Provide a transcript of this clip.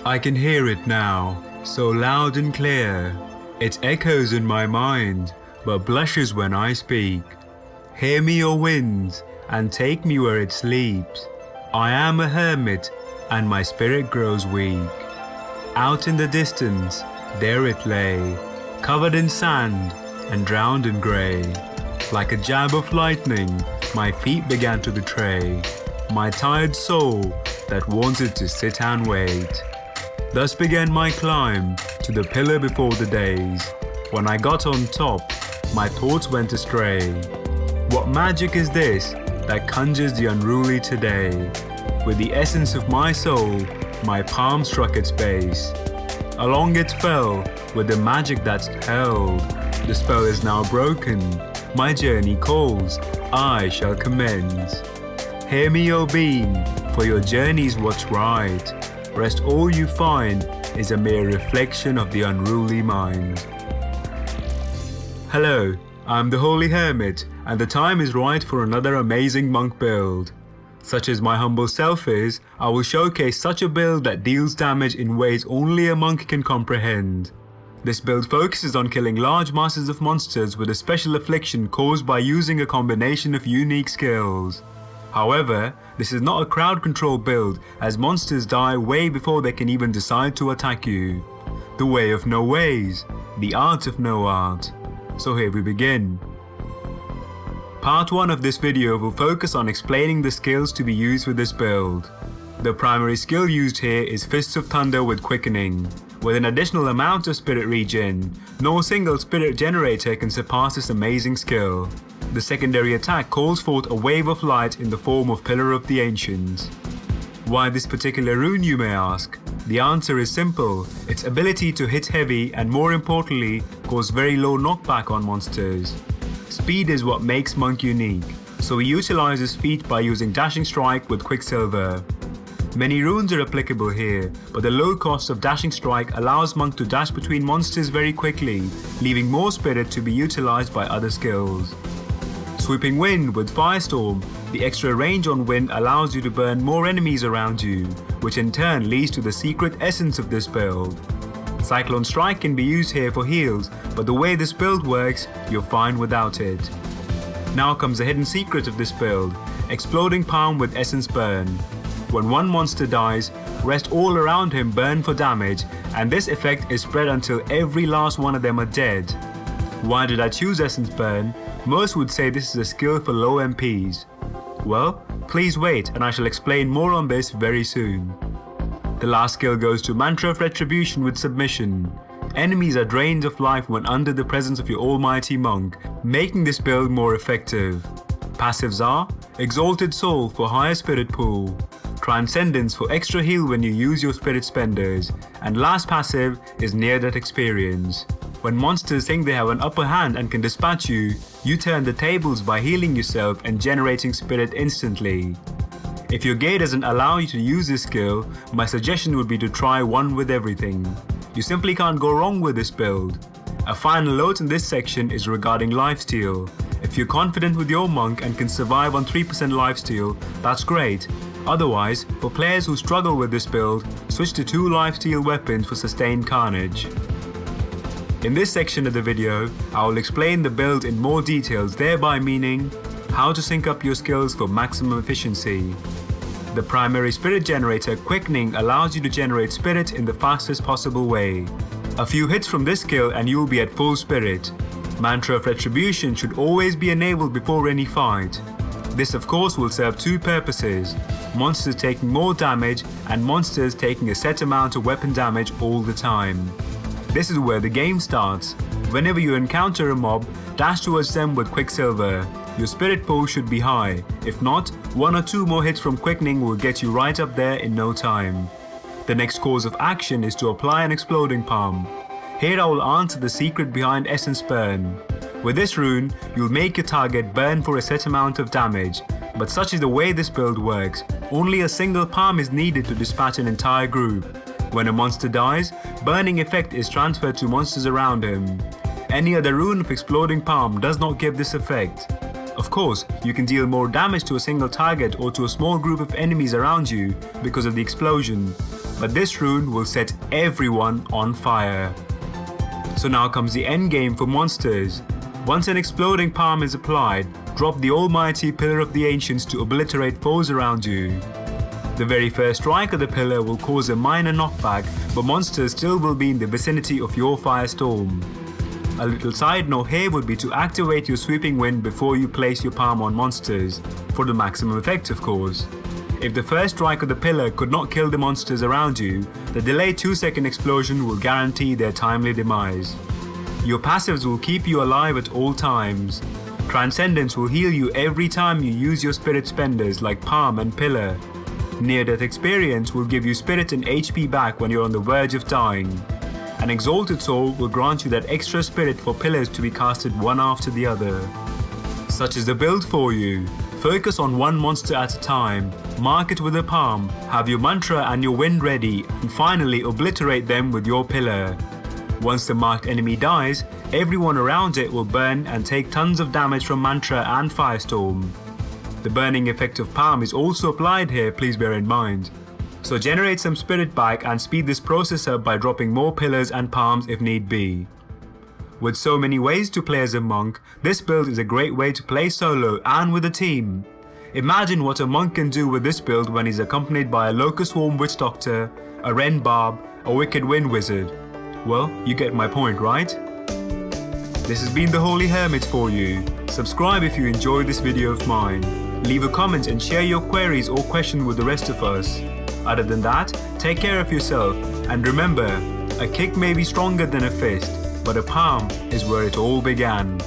I can hear it now, so loud and clear. It echoes in my mind, but blushes when I speak. Hear me, O winds, and take me where it sleeps. I am a hermit, and my spirit grows weak. Out in the distance, there it lay, covered in sand and drowned in grey. Like a jab of lightning, my feet began to betray my tired soul that wanted to sit and wait. Thus began my climb to the pillar before the days. When I got on top, my thoughts went astray. What magic is this that conjures the unruly today? With the essence of my soul, my palm struck its base. Along it fell with the magic that's held. The spell is now broken, my journey calls, I shall commence. Hear me, O being, for your journey's what's right. Rest all you find is a mere reflection of the unruly mind. Hello, I'm the Holy Hermit, and the time is right for another amazing monk build. Such as my humble self is, I will showcase such a build that deals damage in ways only a monk can comprehend. This build focuses on killing large masses of monsters with a special affliction caused by using a combination of unique skills. However, this is not a crowd control build, as monsters die way before they can even decide to attack you. The way of no ways, the art of no art. So here we begin. Part 1 of this video will focus on explaining the skills to be used with this build. The primary skill used here is Fists of Thunder with Quickening. With an additional amount of spirit regen, no single spirit generator can surpass this amazing skill. The secondary attack calls forth a wave of light in the form of Pillar of the Ancients. Why this particular rune, you may ask? The answer is simple, its ability to hit heavy and more importantly, cause very low knockback on monsters. Speed is what makes Monk unique, so he utilizes feet by using Dashing Strike with Quicksilver. Many runes are applicable here, but the low cost of Dashing Strike allows Monk to dash between monsters very quickly, leaving more spirit to be utilized by other skills. Sweeping Wind with Firestorm, the extra range on wind allows you to burn more enemies around you, which in turn leads to the secret essence of this build. Cyclone Strike can be used here for heals, but the way this build works, you're fine without it. Now comes the hidden secret of this build, Exploding Palm with Essence Burn. When one monster dies, rest all around him burn for damage, and this effect is spread until every last one of them are dead. Why did I choose Essence Burn? Most would say this is a skill for low MPs. Well, please wait and I shall explain more on this very soon. The last skill goes to Mantra of Retribution with Submission. Enemies are drained of life when under the presence of your almighty monk, making this build more effective. Passives are Exalted Soul for higher spirit pool, Transcendence for extra heal when you use your spirit spenders, and last passive is Near Death Experience. When monsters think they have an upper hand and can dispatch you, you turn the tables by healing yourself and generating spirit instantly. If your gear doesn't allow you to use this skill, my suggestion would be to try one with everything. You simply can't go wrong with this build. A final note in this section is regarding lifesteal. If you're confident with your monk and can survive on 3% lifesteal, that's great. Otherwise, for players who struggle with this build, switch to 2 lifesteal weapons for sustained carnage. In this section of the video, I will explain the build in more details, thereby meaning how to sync up your skills for maximum efficiency. The primary spirit generator Quickening allows you to generate spirit in the fastest possible way. A few hits from this skill and you will be at full spirit. Mantra of Retribution should always be enabled before any fight. This of course will serve 2 purposes, monsters taking more damage and monsters taking a set amount of weapon damage all the time. This is where the game starts. Whenever you encounter a mob, dash towards them with Quicksilver. Your spirit pool should be high. If not, 1 or 2 more hits from Quickening will get you right up there in no time. The next course of action is to apply an Exploding Palm. Here I will answer the secret behind Essence Burn. With this rune, you'll make your target burn for a set amount of damage, but such is the way this build works. Only a single palm is needed to dispatch an entire group. When a monster dies, burning effect is transferred to monsters around him. Any other rune of Exploding Palm does not give this effect. Of course, you can deal more damage to a single target or to a small group of enemies around you because of the explosion, but this rune will set everyone on fire. So now comes the end game for monsters. Once an exploding palm is applied, drop the almighty Pillar of the Ancients to obliterate foes around you. The very first strike of the pillar will cause a minor knockback, but monsters still will be in the vicinity of your firestorm. A little side note here would be to activate your sweeping wind before you place your palm on monsters, for the maximum effect of course. If the first strike of the pillar could not kill the monsters around you, the delayed 2-second explosion will guarantee their timely demise. Your passives will keep you alive at all times. Transcendence will heal you every time you use your spirit spenders like palm and pillar. Near-death experience will give you spirit and HP back when you're on the verge of dying. An exalted soul will grant you that extra spirit for pillars to be casted one after the other. Such is the build for you. Focus on one monster at a time, mark it with a palm, have your mantra and your wind ready, and finally obliterate them with your pillar. Once the marked enemy dies, everyone around it will burn and take tons of damage from mantra and firestorm. The burning effect of palm is also applied here, please bear in mind. So generate some spirit back and speed this process up by dropping more pillars and palms if need be. With so many ways to play as a monk, this build is a great way to play solo and with a team. Imagine what a monk can do with this build when he's accompanied by a Locust Swarm Witch Doctor, a Ren Barb, a Wicked Wind Wizard. Well, you get my point, right? This has been the Holy Hermit for you. Subscribe if you enjoyed this video of mine. Leave a comment and share your queries or questions with the rest of us. Other than that, take care of yourself and remember, a kick may be stronger than a fist, but a palm is where it all began.